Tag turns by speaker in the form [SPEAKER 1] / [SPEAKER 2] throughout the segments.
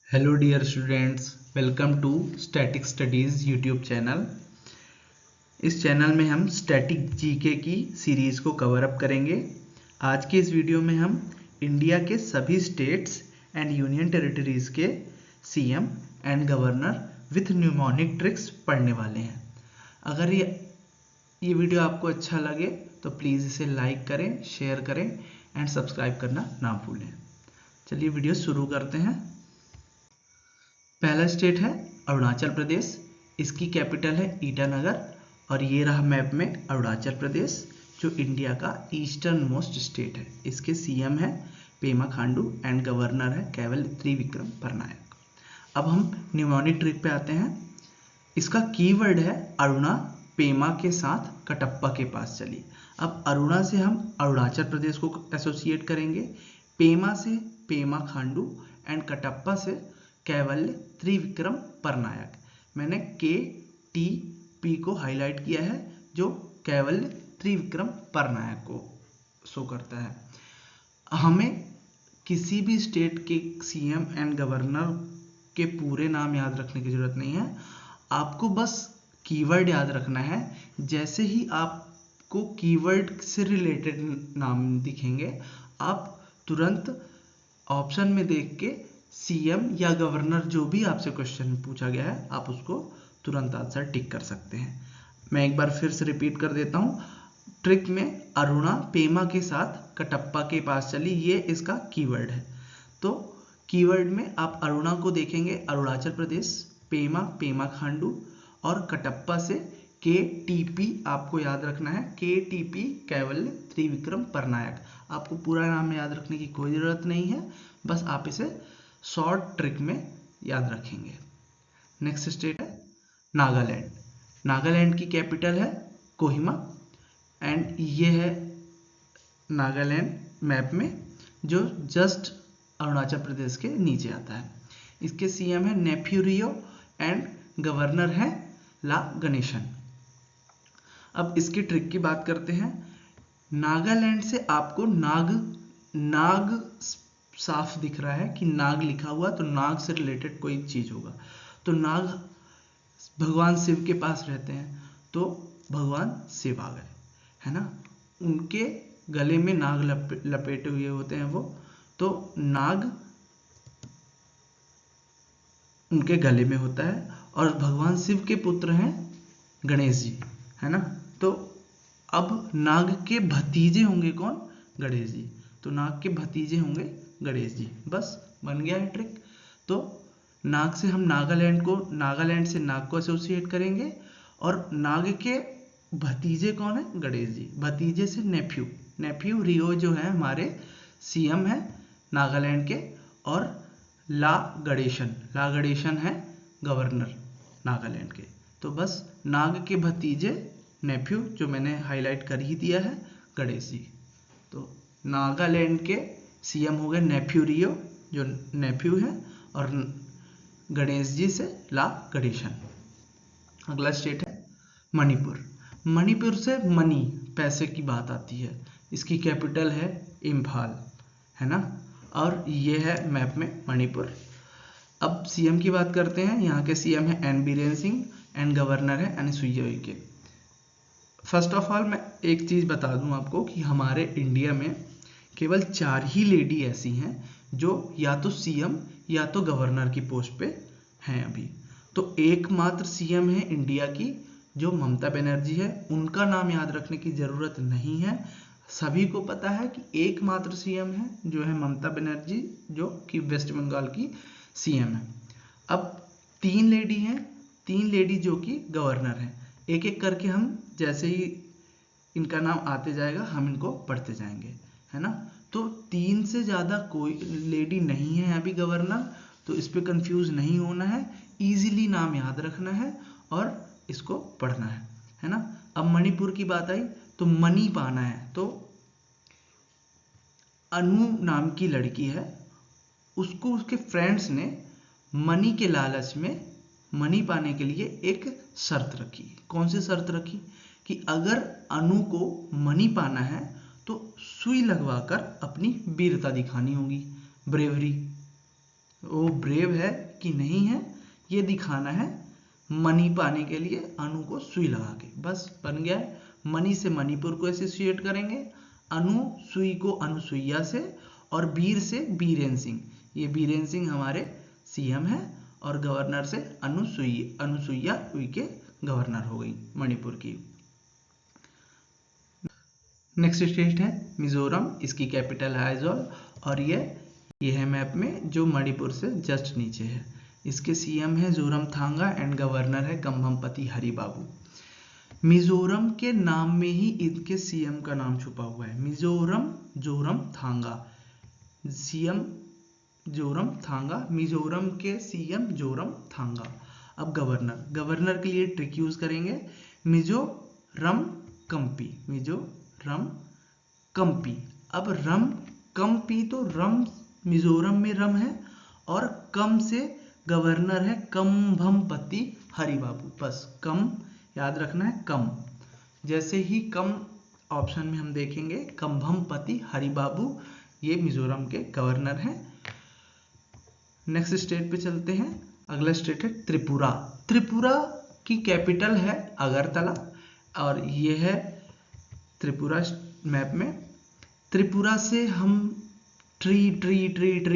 [SPEAKER 1] Hello dear students, welcome to static studies YouTube channel. इस channel में हम static GK की सीरीज़ को कवर अप करेंगे। आज के इस वीडियो में हम इंडिया के सभी स्टेट्स एंड यूनियन टेरिटरीज़ के CM and governor with mnemonic tricks पढ़ने वाले हैं। अगर ये वीडियो आपको अच्छा लगे तो प्लीज़ इसे लाइक करें, शेयर करें एंड सब्सक्राइब करना ना भूलें। चलिए वीडियो शुरू करते हैं। पहला स्टेट है अरुणाचल प्रदेश। इसकी कैपिटल है ईटानगर और ये रहा मैप में अरुणाचल प्रदेश, जो इंडिया का ईस्टर्न मोस्ट स्टेट है। इसके सीएम है पेमा खांडू एंड गवर्नर है केवल त्रिविक्रम परनायक। अब हम न्यूमोनिक ट्रिक पे आते हैं। इसका कीवर्ड है अरुणा पेमा के साथ कटप्पा के पास चली। अब अरुणा से हम अरुणाचल प्रदेश को एसोसिएट करेंगे, पेमा से पेमा खांडू एंड कटप्पा से कैवल्य त्रिविक्रम परनायक। मैंने के टी पी को हाईलाइट किया है, जो कैवल्य त्रिविक्रम परनायक को शो करता है। हमें किसी भी स्टेट के सीएम एंड गवर्नर के पूरे नाम याद रखने की जरूरत नहीं है, आपको बस कीवर्ड याद रखना है। जैसे ही आपको कीवर्ड से रिलेटेड नाम दिखेंगे, आप तुरंत ऑप्शन में देख के सीएम या गवर्नर जो भी आपसे क्वेश्चन पूछा गया है, आप उसको तुरंत आंसर टिक कर सकते हैं। मैं एक बार फिर से रिपीट कर देता हूँ। ट्रिक में अरुणा पेमा के साथ कटप्पा के पास चली, ये इसका कीवर्ड है। तो कीवर्ड में आप अरुणा को देखेंगे अरुणाचल प्रदेश, पेमा पेमा खांडू और कटप्पा से के टी पी आपको याद रखना है। के टी पी कैवल्य त्रिविक्रम परनायक। आपको पूरा नाम याद रखने की कोई ज़रूरत नहीं है, बस आप इसे शॉर्ट ट्रिक में याद रखेंगे। नेक्स्ट स्टेट है नागालैंड। नागालैंड की कैपिटल है कोहिमा एंड ये है नागालैंड मैप में, जो जस्ट अरुणाचल प्रदेश के नीचे आता है। इसके सीएम है नेफ्यू रियो एंड गवर्नर है ला गणेशन। अब इसकी ट्रिक की बात करते हैं। नागालैंड से आपको नाग साफ दिख रहा है कि नाग लिखा हुआ, तो नाग से रिलेटेड कोई चीज होगा। तो नाग भगवान शिव के पास रहते हैं, तो भगवान शिव आ गए, है ना। उनके गले में नाग लपेटे हुए होते हैं वो, तो नाग उनके गले में होता है। और भगवान शिव के पुत्र हैं गणेश जी, है ना। तो अब नाग के भतीजे होंगे कौन? गणेश जी। तो नाग के भतीजे होंगे गणेश जी। बस बन गया है ट्रिक। तो नाग से हम नागालैंड से नाग को एसोसिएट करेंगे और नाग के भतीजे कौन है? गणेश जी। भतीजे से नेफ्यू रियो जो है हमारे सीएम है नागालैंड के, और ला गणेशन है गवर्नर नागालैंड के। तो बस नाग के भतीजे नेफ्यू, जो मैंने हाईलाइट कर ही दिया है, गणेश जी। तो नागालैंड के सीएम हो गए नेफ्यू रियो, जो नेफ्यू है, और गणेश जी से ला गणेशन। अगला स्टेट है मणिपुर। मणिपुर से मनी, पैसे की बात आती है। इसकी कैपिटल है इम्फाल, है ना। और ये है मैप में मणिपुर। अब सीएम की बात करते हैं। यहाँ के सीएम है N Biren Singh and governor है Anusuiya Uikey. First of all मैं एक चीज़ बता दूं आपको कि हमारे इंडिया में केवल 4 ही लेडी ऐसी हैं जो या तो सीएम या तो गवर्नर की पोस्ट पे हैं अभी। तो एकमात्र सीएम है इंडिया की जो ममता बनर्जी है। उनका नाम याद रखने की ज़रूरत नहीं है, सभी को पता है कि एकमात्र सीएम है जो है ममता बनर्जी, जो कि वेस्ट बंगाल की सीएम है। अब 3 लेडी हैं, 3 लेडी जो कि गवर्नर हैं। एक एक करके हम जैसे ही इनका नाम आते जाएगा हम इनको पढ़ते जाएंगे, है ना। तो 3 से ज़्यादा कोई लेडी नहीं है अभी गवर्नर, तो इस पर कंफ्यूज नहीं होना है, इजीली नाम याद रखना है और इसको पढ़ना है ना। अब मणिपुर की बात आई तो मनी पाना है, तो अनु नाम की लड़की है, उसको उसके फ्रेंड्स ने मनी के लालच में मनी पाने के लिए एक शर्त रखी। कौन सी शर्त रखी? कि अगर अनु को मनी पाना है तो सुई लगवाकर अपनी वीरता दिखानी होगी, ब्रेवरी। वो ब्रेव है कि नहीं है, ये दिखाना है मनी पाने के लिए अनु को सुई लगा के। बस बन गया है। मनी से मणिपुर को एसोसिएट करेंगे, अनु सुई को अनुसुईया से, और वीर से बीरेन सिंह। ये बीरेन सिंह हमारे सीएम है और गवर्नर से अनुसुईया उनके गवर्नर हो गई मणिपुर की। नेक्स्ट स्टेट है मिजोरम, इसकी कैपिटल है आइजोल, और ये है मैप में जो मणिपुर से जस्ट नीचे है। इसके सीएम है जोरमथांगा एंड गवर्नर है कंभमपति हरिबाबू। मिजोरम के नाम में ही इनके सीएम का नाम छुपा हुआ है, मिजोरम जोरमथांगा, सीएम जोरमथांगा, मिजोरम के सीएम जोरमथांगा। अब गवर्नर के लिए ट्रिक यूज करेंगे, मिजोरम कंपी, मिजोरम कंपी। अब रम कंपी, तो रम मिजोरम में रम है, और कम से गवर्नर है कंभमपति हरिबाबू। बस कम याद रखना है, कम। जैसे ही कम ऑप्शन में हम देखेंगे, कंभमपति हरिबाबू ये मिजोरम के गवर्नर हैं। नेक्स्ट स्टेट पे चलते हैं। अगला स्टेट है त्रिपुरा। त्रिपुरा की कैपिटल है अगरतला, और ये है त्रिपुरा मैप में। त्रिपुरा से हम त्रिपुरा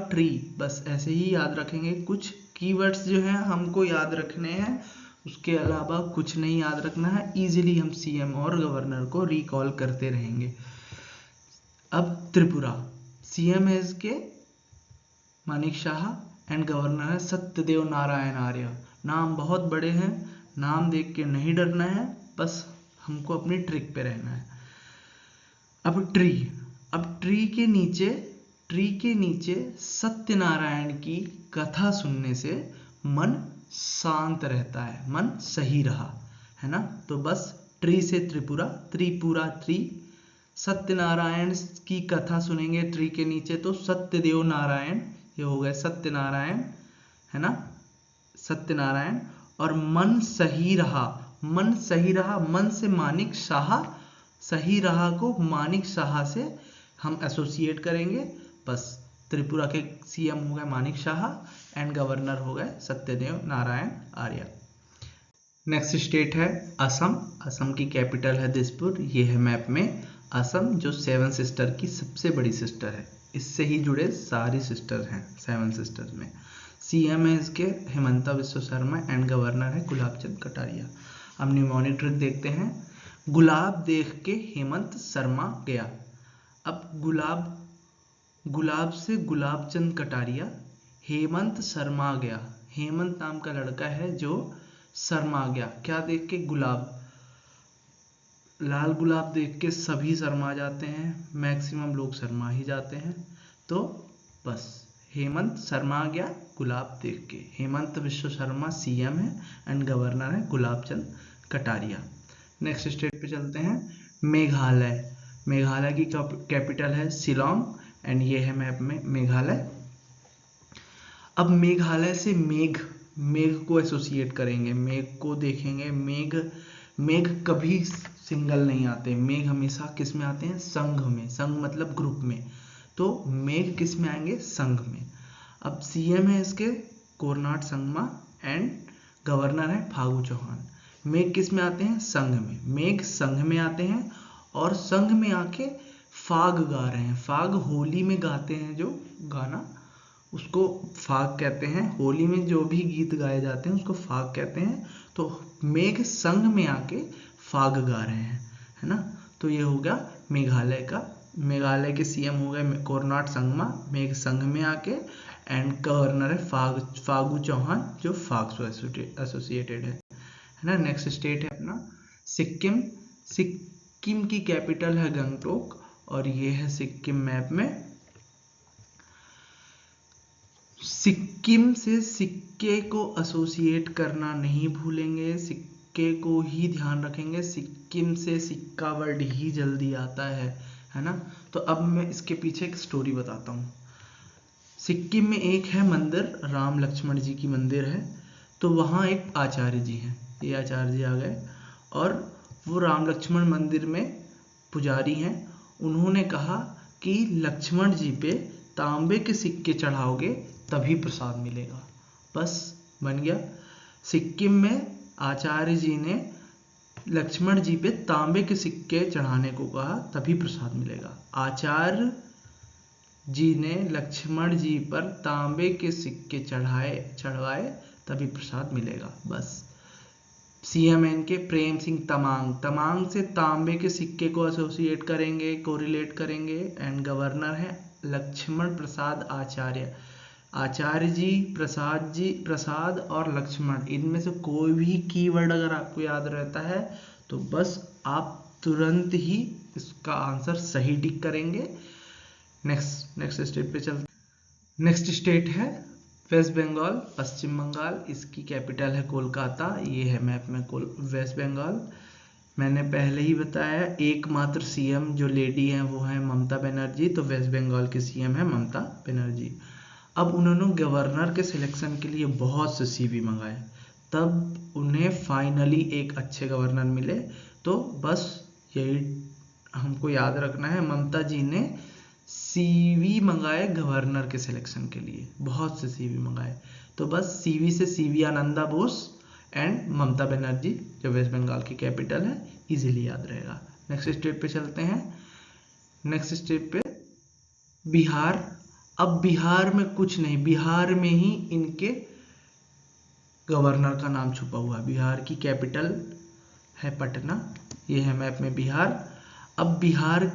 [SPEAKER 1] ट्री, बस ऐसे ही याद रखेंगे। कुछ कीवर्ड्स जो हैं हमको याद रखने हैं, उसके अलावा कुछ नहीं याद रखना है। इजीली हम सीएम और गवर्नर को रिकॉल करते रहेंगे। अब त्रिपुरा, सीएम है इसके मानिक शाह एंड गवर्नर है सत्यदेव नारायण आर्य। नाम बहुत बड़े हैं, नाम देख के नहीं डरना है, बस हमको अपनी ट्रिक पे रहना है। अब ट्री के नीचे सत्यनारायण की कथा सुनने से मन शांत रहता है, मन सही रहा, है ना। तो बस ट्री से त्रिपुरा ट्री, सत्यनारायण की कथा सुनेंगे ट्री के नीचे तो सत्यदेव नारायण, ये हो गए सत्यनारायण, है ना, सत्यनारायण। और मन सही रहा, मन से मानिक शाह, सही रहा को मानिक शाह से हम एसोसिएट करेंगे। बस त्रिपुरा के सीएम हो गए मानिक शाह एंड गवर्नर हो गए सत्यदेव नारायण आर्य। नेक्स्ट स्टेट है असम। असम की कैपिटल है दिसपुर। ये है मैप में असम, जो 7 सिस्टर की सबसे बड़ी सिस्टर है। इससे ही जुड़े सारी सिस्टर हैं 7 सिस्टर में। सीएम है इसके हेमंता बिस्वा शर्मा एंड गवर्नर है गुलाब चंद कटारिया। अब न्यूमोनिक ट्रिक देखते हैं। गुलाब देख के हेमंत शर्मा गया। अब गुलाब से गुलाब चंद कटारिया, हेमंत शर्मा गया। हेमंत नाम का लड़का है जो शर्मा गया। क्या देख के? गुलाब, लाल गुलाब देख के सभी शर्मा जाते हैं, मैक्सिमम लोग शर्मा ही जाते हैं। तो बस हेमंत शर्मा गया गुलाब देख के। हेमंत बिस्वा शर्मा सीएम है एंड गवर्नर है गुलाब चंद कटारिया। नेक्स्ट स्टेट पे चलते हैं मेघालय। मेघालय की कैपिटल है शिलोंग एंड ये है मैप में मेघालय। अब मेघालय से मेघ को एसोसिएट करेंगे, मेघ को देखेंगे। मेघ कभी सिंगल नहीं आते, मेघ हमेशा किस में आते हैं? संघ में। संघ मतलब ग्रुप में। तो मेघ किस में आएंगे? संघ में। अब सीएम है इसके कोरनाट संगमा एंड गवर्नर है फागू चौहान। मेघ किस में आते हैं? संघ में। मेघ संघ में आते हैं और संघ में आके फाग गा रहे हैं। फाग होली में गाते हैं, जो गाना उसको फाग कहते हैं। होली में जो भी गीत गाए जाते हैं उसको फाग कहते हैं। तो मेघ संघ में आके फाग गा रहे हैं, है ना। तो ये हो गया मेघालय का। मेघालय के सीएम हो गए कोरनाट संगमा, मेघ संघ में आके, एंड गवर्नर है फागू चौहान जो फाग से एसोसिएटेड है ना। नेक्स्ट स्टेट है अपना सिक्किम। सिक्किम की कैपिटल है गंगटोक और ये है सिक्किम मैप में। सिक्किम से सिक्के को एसोसिएट करना नहीं भूलेंगे, सिक्के को ही ध्यान रखेंगे। सिक्किम से सिक्का वर्ड ही जल्दी आता है ना। तो अब मैं इसके पीछे एक स्टोरी बताता हूँ। सिक्किम में एक है मंदिर, राम लक्ष्मण जी की मंदिर है। तो वहाँ एक आचार्य जी हैं, ये आचार्य जी आ गए और वो राम लक्ष्मण मंदिर में पुजारी हैं। उन्होंने कहा कि लक्ष्मण जी पे तांबे के सिक्के चढ़ाओगे तभी प्रसाद मिलेगा। बस बन गया। सिक्किम में आचार्य जी ने लक्ष्मण जी पे तांबे के सिक्के चढ़ाने को कहा तभी प्रसाद मिलेगा। आचार्य जी ने लक्ष्मण जी पर तांबे के सिक्के चढ़वाए तभी प्रसाद मिलेगा। बस। CMN के प्रेम सिंह तमांग, तमांग से तांबे के सिक्के को एसोसिएट करेंगे, कोरिलेट करेंगे। एंड गवर्नर है लक्ष्मण प्रसाद आचार्य। आचार्य जी, प्रसाद और लक्ष्मण, इनमें से कोई भी कीवर्ड अगर आपको याद रहता है तो बस आप तुरंत ही इसका आंसर सही टिक करेंगे। नेक्स्ट स्टेट पे चलते। नेक्स्ट स्टेट है वेस्ट बंगाल, पश्चिम बंगाल। इसकी कैपिटल है कोलकाता। ये है मैप में वेस्ट बंगाल। मैंने पहले ही बताया एकमात्र CM जो लेडी है वो है ममता बनर्जी, तो वेस्ट बंगाल के CM है ममता बनर्जी। अब उन्होंने गवर्नर के सिलेक्शन के लिए बहुत से CV मंगाए, तब उन्हें फाइनली एक अच्छे गवर्नर मिले। तो बस यही हमको याद रखना है, ममता जी ने CV मंगाए गवर्नर के सिलेक्शन के लिए, बहुत से CV मंगाए। तो बस CV से CV आनंदा बोस एंड ममता बनर्जी जो वेस्ट बंगाल की कैपिटल है, इजीली याद रहेगा। नेक्स्ट स्टेट पे चलते हैं। नेक्स्ट स्टेट पे बिहार। अब बिहार में कुछ नहीं, बिहार में ही इनके गवर्नर का नाम छुपा हुआ है। बिहार की कैपिटल है पटना। ये है मैप में बिहार। अब बिहार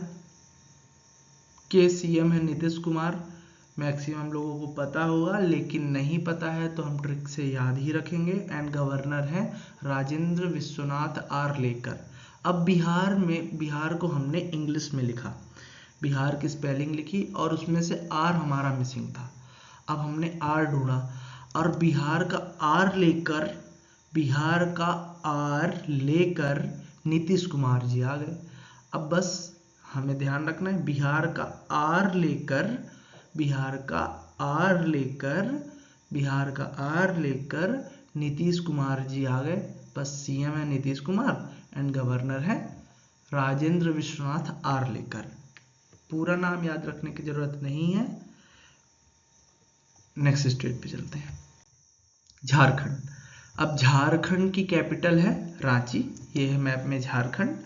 [SPEAKER 1] के CM है नीतीश कुमार। मैक्सिमम लोगों को पता होगा, लेकिन नहीं पता है तो हम ट्रिक से याद ही रखेंगे। एंड गवर्नर है राजेंद्र विश्वनाथ आर लेकर। अब बिहार को हमने इंग्लिश में लिखा, बिहार की स्पेलिंग लिखी और उसमें से R हमारा मिसिंग था। अब हमने R ढूंढा और बिहार का R लेकर नीतीश कुमार जी आ गए। अब बस हमें ध्यान रखना है, बिहार का R लेकर नीतीश कुमार जी आ गए। बस CM है नीतीश कुमार एंड गवर्नर है राजेंद्र विश्वनाथ आर लेकर। पूरा नाम याद रखने की जरूरत नहीं है। नेक्स्ट स्टेट पे चलते हैं, झारखंड। अब झारखंड की कैपिटल है रांची। ये है मैप में झारखंड।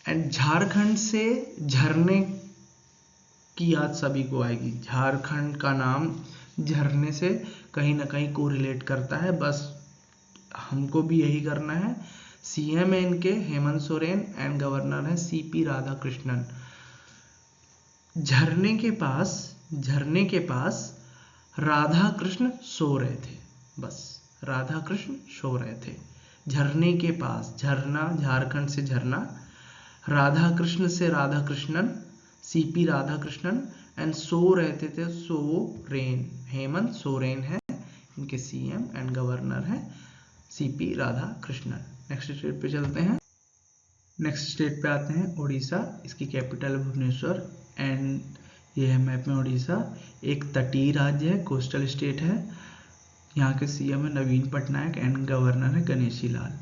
[SPEAKER 1] एंड झारखंड से झरने की याद सभी को आएगी। झारखंड का नाम झरने से कहीं ना कहीं कोरिलेट करता है, बस हमको भी यही करना है। CM है इनके हेमंत सोरेन एंड गवर्नर है CP राधाकृष्णन। झरने के पास राधा कृष्ण सो रहे थे। बस राधा कृष्ण सो रहे थे झरने के पास। झरना, झारखंड से झरना, राधा कृष्ण से Radha Krishnan, CP Radhakrishnan and so रहते थे सोरेन। हेमंत सोरेन है इनके CM एंड गवर्नर है CP राधाकृष्णन। नेक्स्ट स्टेट पे चलते हैं। नेक्स्ट स्टेट पे आते हैं उड़ीसा। इसकी कैपिटल भुवनेश्वर एंड ये है मैप में उड़ीसा। एक तटीय राज्य है, कोस्टल स्टेट है। यहाँ के CM है नवीन पटनायक एंड गवर्नर है गणेशी लाल।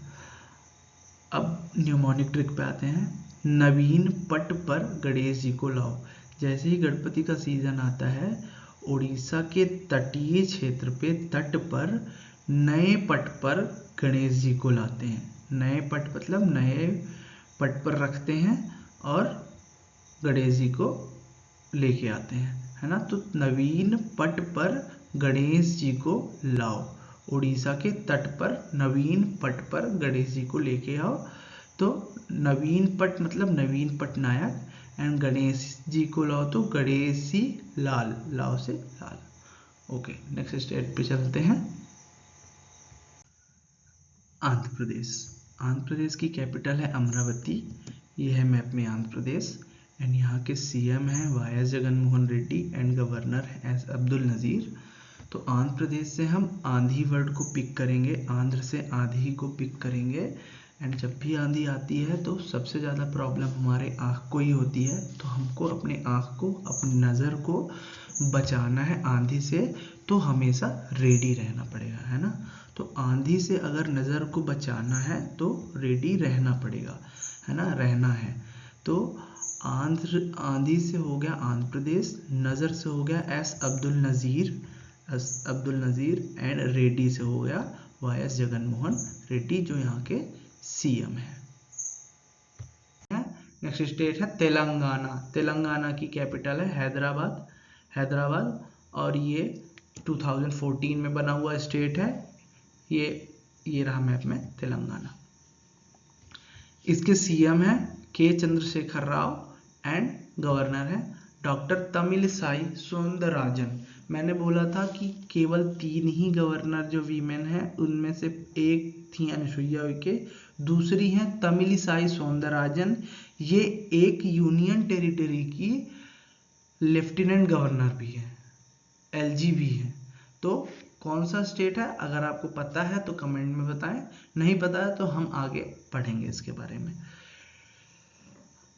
[SPEAKER 1] अब न्यूमोनिक ट्रिक पे आते हैं। नवीन पट पर गणेश जी को लाओ। जैसे ही गणपति का सीजन आता है, उड़ीसा के तटीय क्षेत्र पे तट पर नए पट पर गणेश जी को लाते हैं। नए पट मतलब नए पट पर रखते हैं और गणेश जी को लेके आते हैं, है ना। तो नवीन पट पर गणेश जी को लाओ। उड़ीसा के तट पर नवीन पट पर गणेश जी को लेके आओ। तो नवीन पट मतलब नवीन पटनायक एंड गणेश जी को लाओ तो गणेशी लाल, लाओ से लाल। ओके, नेक्स्ट स्टेट पे चलते हैं। आंध्र प्रदेश। आंध्र प्रदेश की कैपिटल है अमरावती। ये है मैप में आंध्र प्रदेश एंड यहाँ के CM हैं YS Jaganmohan Reddy and governor है S अब्दुल नज़ीर। तो आंध्र प्रदेश से हम आंधी वर्ड को पिक करेंगे, आंध्र से आंधी को पिक करेंगे। एंड जब भी आंधी आती है तो सबसे ज़्यादा प्रॉब्लम हमारे आँख को ही होती है, तो हमको अपने आँख को, अपनी नज़र को बचाना है आंधी से, तो हमेशा रेडी रहना पड़ेगा, है ना। तो आंधी से अगर नज़र को बचाना है तो रेडी रहना पड़ेगा, है ना, रहना है। तो आंधी से हो गया आंध्र प्रदेश, नज़र से हो गया एस अब्दुल नज़ीर एंड रेड्डी से हो गया वाई.एस. जगनमोहन रेड्डी, जो यहाँ के सीएम है। नेक्स्ट स्टेट है तेलंगाना। तेलंगाना की कैपिटल है हैदराबाद, और ये 2014 में बना हुआ स्टेट है। ये रहा मैप में तेलंगाना। इसके सीएम है के चंद्रशेखर राव एंड गवर्नर है डॉक्टर तमिलिसाई सौंदरराजन। मैंने बोला था कि केवल 3 ही गवर्नर जो वीमेन है, उनमें से एक थी अनुसुईया उइके, दूसरी हैं तमिलिसाई सौंदरराजन। ये एक यूनियन टेरिटरी की लेफ्टिनेंट गवर्नर भी है, एलजी भी है। तो कौन सा स्टेट है, अगर आपको पता है तो कमेंट में बताएं, नहीं पता है तो हम आगे पढ़ेंगे इसके बारे में।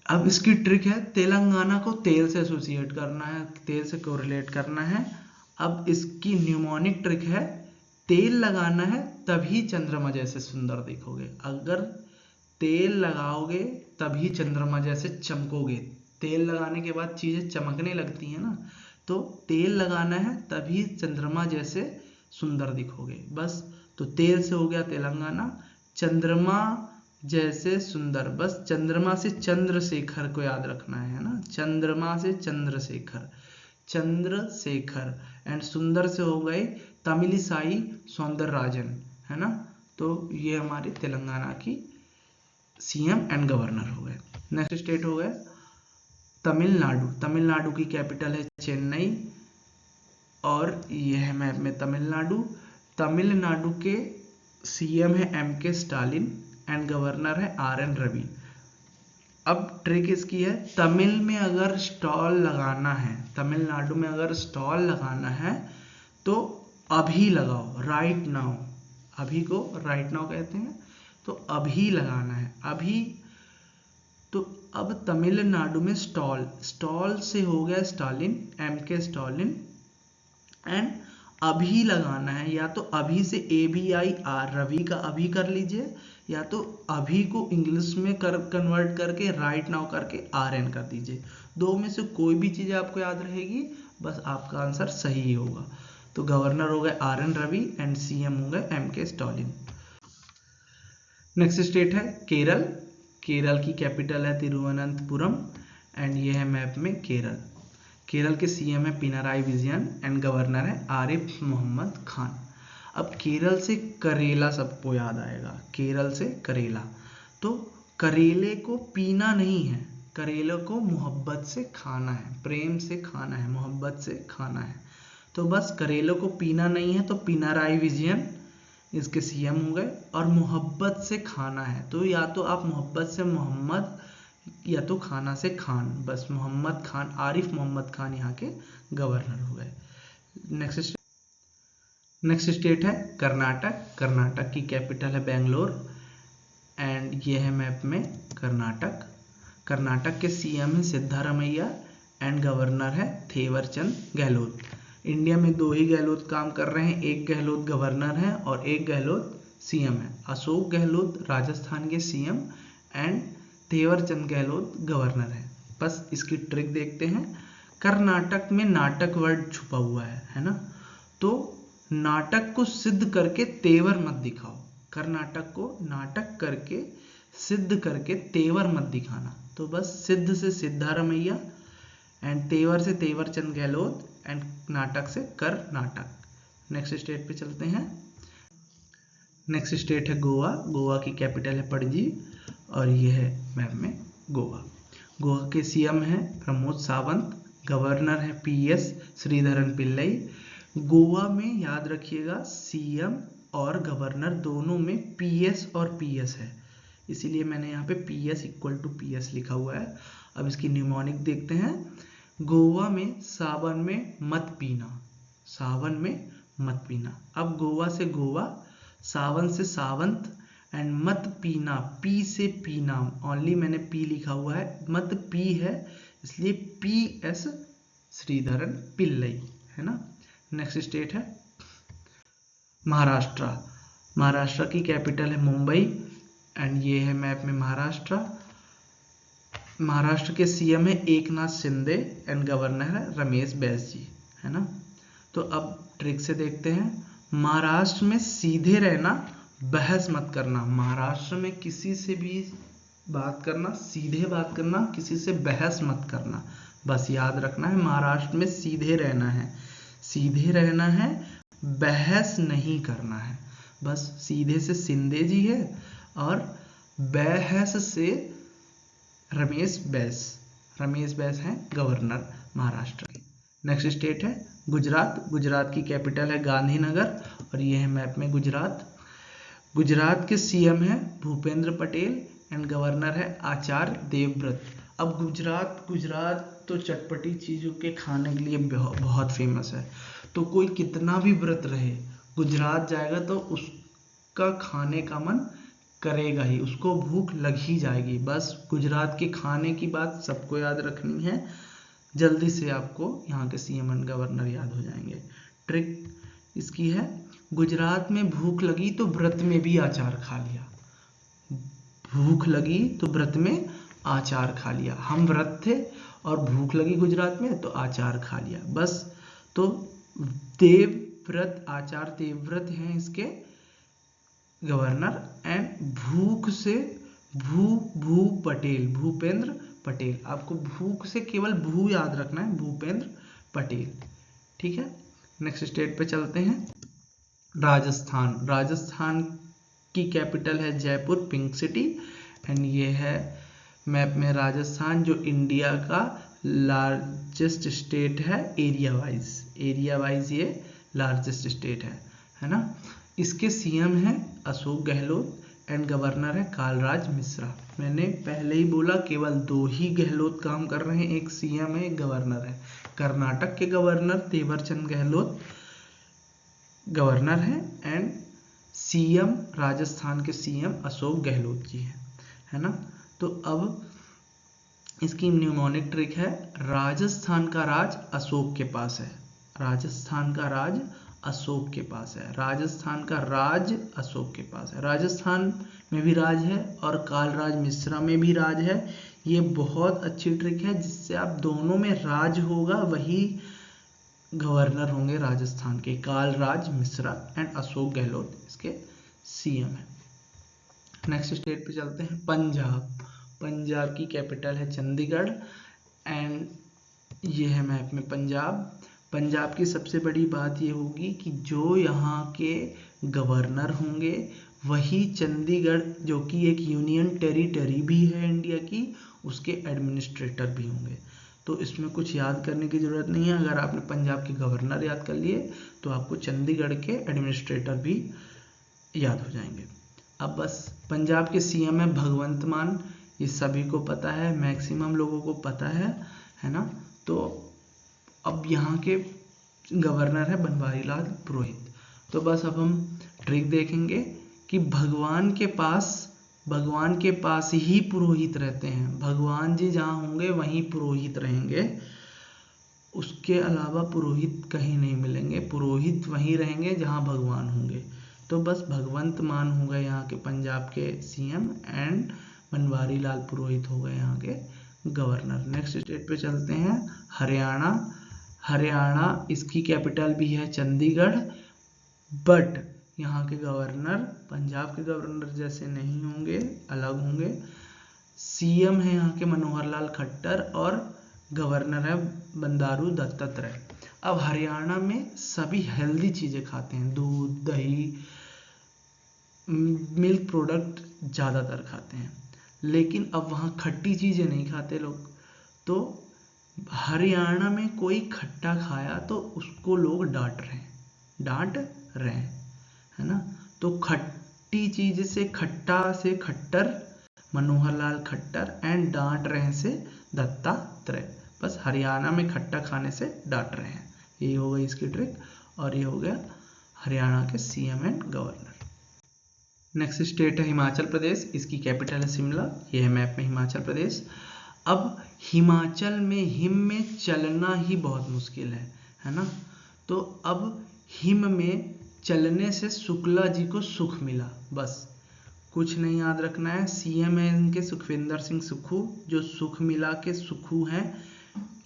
[SPEAKER 1] अब इसकी ट्रिक है, तेलंगाना को तेल से एसोसिएट करना है, तेल से कोरिलेट करना है। अब इसकी न्यूमोनिक ट्रिक है, तेल लगाना है तभी चंद्रमा जैसे सुंदर दिखोगे। अगर तेल लगाओगे तभी चंद्रमा जैसे चमकोगे। तेल लगाने के बाद चीजें चमकने लगती हैं ना, तो तेल लगाना है तभी चंद्रमा जैसे सुंदर दिखोगे। बस, तो तेल से हो गया तेलंगाना, चंद्रमा जैसे सुंदर, बस चंद्रमा से चंद्रशेखर को याद रखना है ना, चंद्रमा से चंद्रशेखर एंड सुंदर से हो गए तमिलिसाई सौंदरराजन, है ना। तो ये हमारी तेलंगाना की सीएम एंड गवर्नर हो गए। नेक्स्ट स्टेट हो गए तमिलनाडु। तमिलनाडु की कैपिटल है चेन्नई, और ये है मैप में तमिलनाडु। तमिलनाडु के सीएम है एम.के. स्टालिन एंड गवर्नर है आर.एन. रवि। अब ट्रिक इसकी है, तमिल में अगर स्टॉल लगाना है, तमिलनाडु में अगर स्टॉल लगाना है तो अभी लगाओ, राइट नाउ। अभी को राइट नाउ कहते हैं, तो अभी लगाना है, अभी। तो अब तमिलनाडु में स्टॉल से हो गया स्टालिन, एम.के. स्टालिन, एंड अभी लगाना है, या तो अभी से ABI रवि का अभी कर लीजिए, या तो अभी को इंग्लिश में कन्वर्ट करके राइट नाउ करके RN कर दीजिए। दो में से कोई भी चीज़ आपको याद रहेगी, बस आपका आंसर सही ही होगा। तो गवर्नर हो गए RN रवि एंड सीएम हो गए M.K. स्टालिन। नेक्स्ट स्टेट है केरल। केरल की कैपिटल है तिरुवनंतपुरम एंड ये है मैप में केरल। केरल के सीएम है पिनाराई विजयन एंड गवर्नर है आरिफ मोहम्मद खान। अब केरल से करेला सबको याद आएगा, केरल से करेला। तो करेले को पीना नहीं है, करेले को मोहब्बत से खाना है, प्रेम से खाना है, मोहब्बत से खाना है। तो बस करेले को पीना नहीं है, तो पिनाराई विजयन इसके सीएम हो गए, और मोहब्बत से खाना है, तो या तो आप मोहब्बत से मोहम्मद या तो खाना से खान, बस मोहम्मद खान, आरिफ मोहम्मद खान यहाँ के गवर्नर हो गए। नेक्स्ट स्टेट है कर्नाटक। कर्नाटक की कैपिटल है बेंगलोर एंड ये है मैप में कर्नाटक। कर्नाटक के सीएम है सिद्धारमैया एंड गवर्नर है थेवरचंद गहलोत। इंडिया में 2 ही गहलोत काम कर रहे हैं, एक गहलोत गवर्नर है और एक गहलोत सीएम है। अशोक गहलोत राजस्थान के सीएम एंड थेवरचंद गहलोत गवर्नर है। बस इसकी ट्रिक देखते हैं। कर्नाटक में नाटक वर्ड छुपा हुआ है ना, तो नाटक को सिद्ध करके तेवर मत दिखाओ। कर्नाटक को नाटक करके सिद्ध करके तेवर मत दिखाना। तो बस सिद्ध से सिद्धारमैया एंड तेवर से तेवरचंद गहलोत एंड नाटक से कर्नाटक। नेक्स्ट स्टेट पे चलते हैं। नेक्स्ट स्टेट है गोवा। गोवा की कैपिटल है पणजी और ये है मैप में गोवा। गोवा के सीएम है प्रमोद सावंत, गवर्नर है PS श्रीधरन पिल्लई। गोवा में याद रखिएगा सीएम और गवर्नर दोनों में PS और PS है, इसीलिए मैंने यहाँ पे PS = PS लिखा हुआ है। अब इसकी न्यूमोनिक देखते हैं। गोवा में सावन में मत पीना, सावन में मत पीना। अब गोवा से गोवा, सावन से सावंत एंड मत पीना, पी से पीना, ओनली मैंने पी लिखा हुआ है, मत पी है इसलिए PS श्रीधरन पिल्लई, है ना। नेक्स्ट स्टेट है महाराष्ट्र। महाराष्ट्र की कैपिटल है मुंबई एंड ये है मैप में महाराष्ट्र। महाराष्ट्र के सीएम है एकनाथ शिंदे एंड गवर्नर है रमेश बैस जी, है ना। तो अब ट्रिक से देखते हैं। महाराष्ट्र में सीधे रहना, बहस मत करना। महाराष्ट्र में किसी से भी बात करना, सीधे बात करना, किसी से बहस मत करना। बस याद रखना है, महाराष्ट्र में सीधे रहना है, सीधे रहना है, बहस नहीं करना है। बस सीधे से शिंदे जी है और बहस से रमेश बैस हैं गवर्नर महाराष्ट्र के। नेक्स्ट स्टेट है गुजरात। गुजरात की कैपिटल है गांधीनगर और ये है मैप में गुजरात। गुजरात के सीएम है भूपेंद्र पटेल एंड गवर्नर है आचार्य देवव्रत। अब गुजरात तो चटपटी चीज़ों के खाने के लिए बहुत फेमस है। तो कोई कितना भी व्रत रहे, गुजरात जाएगा तो उसका खाने का मन करेगा ही, उसको भूख लग ही जाएगी। बस गुजरात के खाने की बात सबको याद रखनी है, जल्दी से आपको यहाँ के सीएम एंड गवर्नर याद हो जाएंगे। ट्रिक इसकी है, गुजरात में भूख लगी तो व्रत में भी अचार खा लिया। भूख लगी तो व्रत में आचार खा लिया। हम व्रत थे और भूख लगी गुजरात में तो आचार खा लिया। बस तो देवव्रत, आचार्य देवव्रत हैं इसके गवर्नर एंड भूख से भूपेंद्र पटेल। आपको भूख से केवल भू याद रखना है, भूपेंद्र पटेल। ठीक है, नेक्स्ट स्टेट पे चलते हैं। राजस्थान की कैपिटल है जयपुर, पिंक सिटी। एंड ये है मैप में राजस्थान, जो इंडिया का लार्जेस्ट स्टेट है एरिया वाइज ये लार्जेस्ट स्टेट है ना। इसके सीएम है अशोक गहलोत एंड गवर्नर है कालराज मिश्रा। मैंने पहले ही बोला केवल 2 ही गहलोत काम कर रहे हैं, एक सीएम है एक गवर्नर है। कर्नाटक के गवर्नर तेवरचंद गहलोत गवर्नर है एंड सीएम, राजस्थान के सीएम अशोक गहलोत जी है ना। तो अब इसकी न्यूमोनिक ट्रिक है, राजस्थान का राज अशोक के पास है। राजस्थान का राज अशोक के पास है। राजस्थान का राज अशोक के पास है। राजस्थान में भी राज है और कालराज मिश्रा में भी राज है। ये बहुत अच्छी ट्रिक है, जिससे आप दोनों में राज होगा, वही गवर्नर होंगे राजस्थान के। कालराज मिश्रा एंड अशोक गहलोत इसके सीएम है। नेक्स्ट स्टेट पे चलते हैं, पंजाब की कैपिटल है चंडीगढ़ एंड ये है मैप में पंजाब की सबसे बड़ी बात ये होगी कि जो यहाँ के गवर्नर होंगे वही चंडीगढ़, जो कि एक यूनियन टेरिटरी भी है इंडिया की, उसके एडमिनिस्ट्रेटर भी होंगे। तो इसमें कुछ याद करने की ज़रूरत नहीं है। अगर आपने पंजाब के गवर्नर याद कर लिए तो आपको चंडीगढ़ के एडमिनिस्ट्रेटर भी याद हो जाएंगे। अब बस पंजाब के सीएम है भगवंत मान, ये सभी को पता है, मैक्सिमम लोगों को पता है ना। तो अब यहाँ के गवर्नर है बनवारी लाल पुरोहित। तो बस अब हम ट्रिक देखेंगे कि भगवान के पास ही पुरोहित रहते हैं। भगवान जी जहाँ होंगे वहीं पुरोहित रहेंगे, उसके अलावा पुरोहित कहीं नहीं मिलेंगे। पुरोहित वहीं रहेंगे जहाँ भगवान होंगे। तो बस भगवंत मान हो गए यहाँ के पंजाब के सीएम एंड बनवारी लाल पुरोहित हो गए यहाँ के गवर्नर। नेक्स्ट स्टेट पे चलते हैं, हरियाणा इसकी कैपिटल भी है चंडीगढ़, बट यहाँ के गवर्नर पंजाब के गवर्नर जैसे नहीं होंगे, अलग होंगे। सीएम है यहाँ के मनोहर लाल खट्टर और गवर्नर है बंडारू दत्तात्रेय। अब हरियाणा में सभी हेल्दी चीज़ें खाते हैं, दूध दही मिल्क प्रोडक्ट ज़्यादातर खाते हैं, लेकिन अब वहाँ खट्टी चीज़ें नहीं खाते लोग। तो हरियाणा में कोई खट्टा खाया तो उसको लोग डांट रहे हैं, है ना। तो खट्टी चीज से खट्टा से खट्टर, मनोहर लाल खट्टर एंड डांट रहे से दत्तात्रेय। बस हरियाणा में खट्टा खाने से डांट रहे हैं। ये हो गई इसकी ट्रिक और ये हो गया हरियाणा के CM and governor. Next state है हिमाचल प्रदेश, इसकी कैपिटल है शिमला। ये है मैप में हिमाचल प्रदेश। अब हिमाचल में हिम में चलना ही बहुत मुश्किल है ना। तो अब हिम में चलने से शुक्ला जी को सुख मिला। बस कुछ नहीं याद रखना है। सीएम है इनके सुखविंदर सिंह सुक्खू, जो सुख मिला के सुक्खू हैं,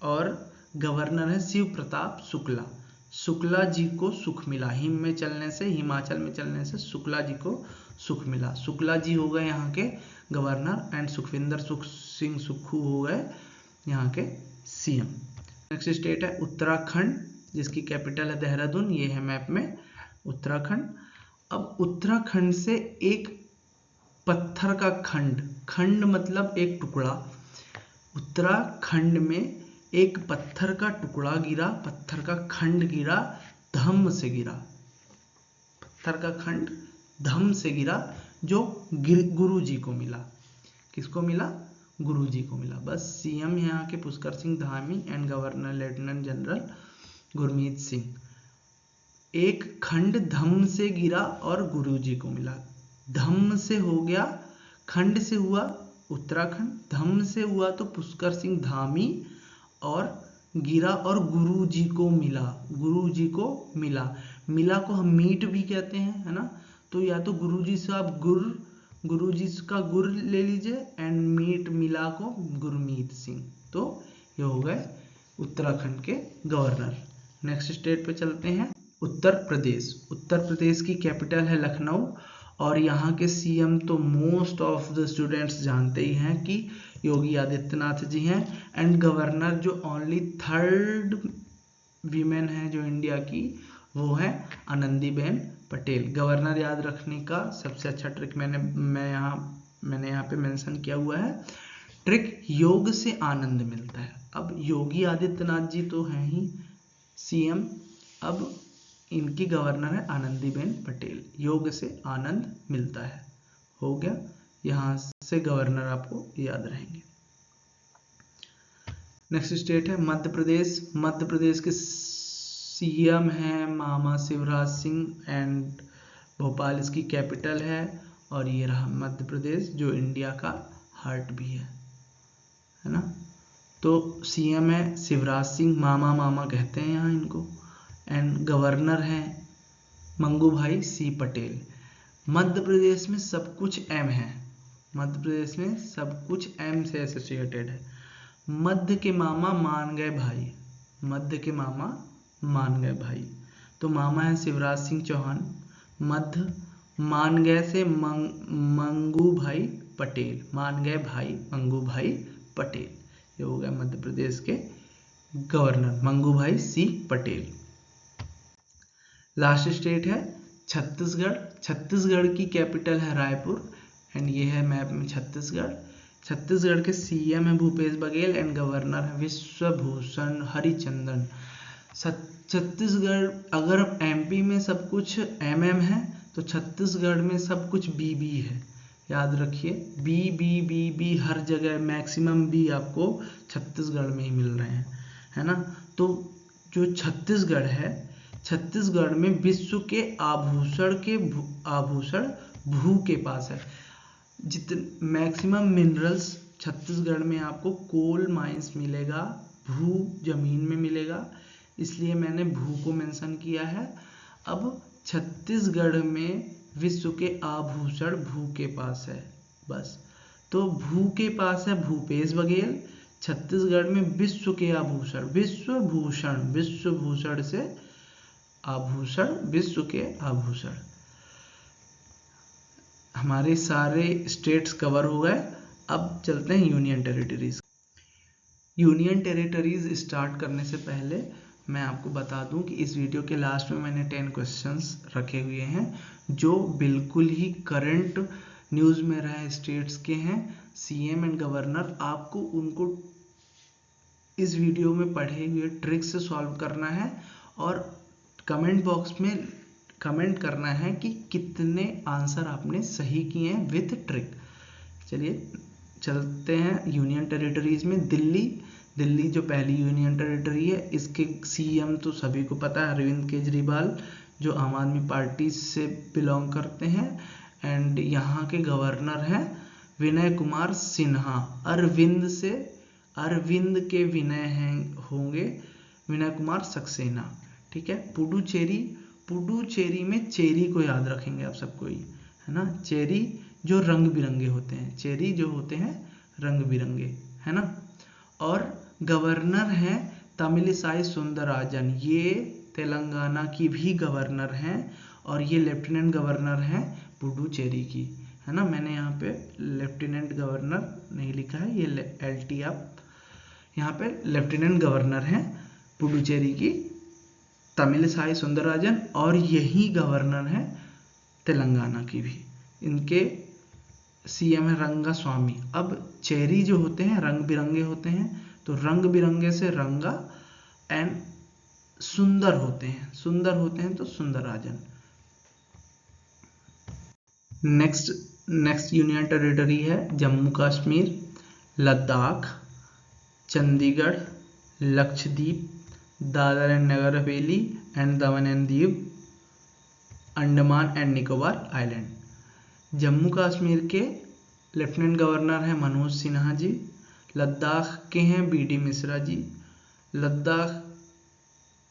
[SPEAKER 1] और गवर्नर है शिव प्रताप शुक्ला। शुक्ला जी को सुख मिला, हिम में चलने से, हिमाचल में चलने से शुक्ला जी को सुख मिला। शुक्ला जी हो गए यहाँ के गवर्नर एंड सुखविंदर सिंह सुक्खू हो गए यहाँ के सीएम। नेक्स्ट स्टेट है उत्तराखंड, जिसकी कैपिटल है देहरादून। ये है मैप में उत्तराखंड। अब उत्तराखंड से एक पत्थर का खंड, खंड मतलब एक टुकड़ा, उत्तराखंड में एक पत्थर का टुकड़ा गिरा, पत्थर का खंड गिरा, धम्म से गिरा, पत्थर का खंड धम्म से गिरा, जो गुरु जी को मिला। किसको मिला? गुरु जी को मिला। बस सीएम यहाँ के Pushkar Singh Dhami and governor lieutenant general Gurmeet Singh. एक खंड धम्म से गिरा और गुरु जी को मिला। धम्म से हो गया, खंड से हुआ उत्तराखंड, धम्म से हुआ तो पुष्कर सिंह धामी, और गिरा और गुरु जी को मिला। गुरु जी को मिला, मिला को हम मीट भी कहते हैं, है ना। तो या तो गुरु जी से आप गुरु जी का गुर ले लीजिए एंड मीट मिला को गुरमीत सिंह। तो ये हो गए उत्तराखंड के गवर्नर। नेक्स्ट स्टेट पे चलते हैं उत्तर प्रदेश। उत्तर प्रदेश की कैपिटल है लखनऊ, और यहाँ के सीएम तो मोस्ट ऑफ द स्टूडेंट्स जानते ही हैं कि योगी आदित्यनाथ जी हैं, एंड गवर्नर जो ओनली 3rd वीमेन है जो इंडिया की, वो है आनंदीबेन पटेल। गवर्नर याद रखने का सबसे अच्छा ट्रिक मैंने यहाँ पे मेंशन किया हुआ है, ट्रिक योग से आनंद मिलता है। अब योगी आदित्यनाथ जी तो हैं ही सीएम, अब इनकी गवर्नर है आनंदीबेन पटेल। योग से आनंद मिलता है, हो गया। यहाँ से गवर्नर आपको याद रहेंगे। नेक्स्ट स्टेट है मध्य प्रदेश। मध्य प्रदेश के सीएम है मामा शिवराज सिंह एंड भोपाल इसकी कैपिटल है, और ये रहा मध्य प्रदेश जो इंडिया का हार्ट भी है ना। तो सीएम है शिवराज सिंह, मामा कहते हैं यहाँ इनको, एंड गवर्नर हैं मंगू भाई सी पटेल। मध्य प्रदेश में सब कुछ एम है, मध्य प्रदेश में सब कुछ एम से एसोसिएटेड है। मध्य के मामा मान गए भाई, मध्य के मामा मान गए भाई। तो मामा है शिवराज सिंह चौहान, मध्य मान गए से मंगू भाई पटेल, मान गए भाई मंगू भाई पटेल। ये हो गया मध्य प्रदेश के गवर्नर मंगू भाई सी पटेल। लास्ट स्टेट है छत्तीसगढ़। छत्तीसगढ़ की कैपिटल है रायपुर, एंड ये है मैप में छत्तीसगढ़। छत्तीसगढ़ के सीएम है भूपेश बघेल एंड गवर्नर है विश्वभूषण हरिचंदन। छत्तीसगढ़, अगर एमपी में सब कुछ एमएम है तो छत्तीसगढ़ में सब कुछ बीबी है, याद रखिए। बी बी बी बी हर जगह मैक्सिमम बी आपको छत्तीसगढ़ में ही मिल रहे हैं, है ना। तो जो छत्तीसगढ़ है, छत्तीसगढ़ में विश्व के आभूषण भू के पास है। जितने मैक्सिमम मिनरल्स छत्तीसगढ़ में आपको कोल माइंस मिलेगा, भू जमीन में मिलेगा, इसलिए मैंने भू को मेंशन किया है। अब छत्तीसगढ़ में विश्व के आभूषण भू के पास है, बस। तो भू के पास है भूपेश बघेल, छत्तीसगढ़ में विश्व के आभूषण, विश्वभूषण से आभूषण, विश्व के आभूषण। हमारे सारे स्टेट्स कवर हो गए। अब चलते हैं union territories. Union territories start करने से पहले मैं आपको बता दूं कि इस वीडियो के लास्ट में मैंने 10 क्वेश्चंस रखे हुए हैं जो बिल्कुल ही करंट न्यूज़ में रहे स्टेट्स के हैं। सीएम एंड गवर्नर, आपको उनको इस वीडियो में पढ़े हुए ट्रिक से सॉल्व करना है और कमेंट बॉक्स में कमेंट करना है कि कितने आंसर आपने सही किए हैं विथ ट्रिक। चलिए चलते हैं यूनियन टेरिटरीज में। दिल्ली जो पहली यूनियन टेरिटरी है, इसके सीएम तो सभी को पता है अरविंद केजरीवाल, जो आम आदमी पार्टी से बिलोंग करते हैं, एंड यहाँ के गवर्नर हैं विनय कुमार सिन्हा। अरविंद के विनय होंगे विनय कुमार सक्सेना, ठीक है। पुडुचेरी में चेरी को याद रखेंगे आप सबको ही, है ना। चेरी जो रंग बिरंगे होते हैं, चेरी जो होते हैं रंग बिरंगे, है ना। और गवर्नर हैं तमिलिसाई सुंदरराजन, ये तेलंगाना की भी गवर्नर हैं और ये लेफ्टिनेंट गवर्नर हैं पुडुचेरी की, है ना। मैंने यहाँ पे लेफ्टिनेंट गवर्नर नहीं लिखा है, ये LT आप यहाँ पे लेफ्टिनेंट गवर्नर हैं पुडुचेरी की तमिलिसाई सुंदरराजन, और यही गवर्नर हैं तेलंगाना की भी। इनके CM है रंगास्वामी। अब चेरी जो होते हैं रंग बिरंगे होते हैं, तो रंग बिरंगे से रंगा एंड सुंदर होते हैं तो सुंदरराजन। नेक्स्ट यूनियन टेरिटरी है Jammu Kashmir, Ladakh, Chandigarh, Lakshadweep, Dadar and Nagar Haveli and Daman and Diu, Andaman and Nicobar island. Jammu Kashmir के लेफ्टिनेंट गवर्नर हैं मनोज सिन्हा जी, लद्दाख के हैं BD मिश्रा जी। लद्दाख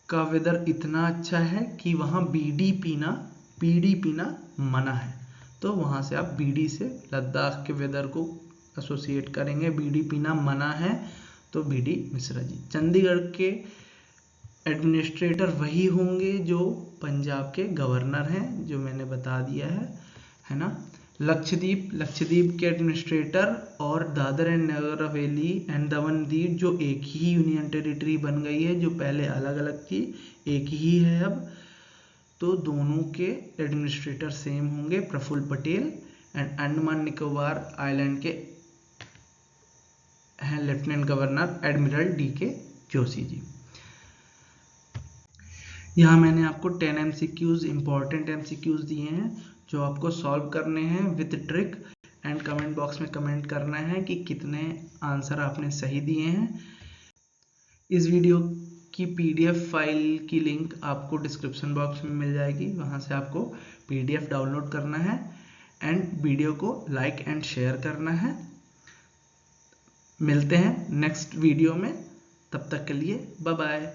[SPEAKER 1] का वेदर इतना अच्छा है कि वहाँ बीडी पीना मना है, तो वहाँ से आप बीडी से लद्दाख के वेदर को एसोसिएट करेंगे, बीडी पीना मना है तो BD मिश्रा जी। चंडीगढ़ के एडमिनिस्ट्रेटर वही होंगे जो पंजाब के गवर्नर हैं, जो मैंने बता दिया है ना। लक्षद्वीप के एडमिनिस्ट्रेटर और दादर एंड नगर हवेली एंड दमन दीव जो एक ही यूनियन टेरिटरी बन गई है, जो पहले अलग अलग थी एक ही है अब, तो दोनों के एडमिनिस्ट्रेटर सेम होंगे, प्रफुल्ल पटेल। एंड अंडमान निकोबार आइलैंड के हैं lieutenant governor admiral DK Joshi ji. यहाँ मैंने आपको 10 MCQs इंपॉर्टेंट MCQs दिए हैं जो आपको सॉल्व करने हैं with trick, and comment box में कमेंट करना है कि कितने आंसर आपने सही दिए हैं। इस वीडियो की PDF फाइल की लिंक आपको डिस्क्रिप्शन बॉक्स में मिल जाएगी, वहाँ से आपको PDF डाउनलोड करना है एंड वीडियो को लाइक एंड शेयर करना है। मिलते हैं नेक्स्ट वीडियो में, तब तक के लिए बाय बाय।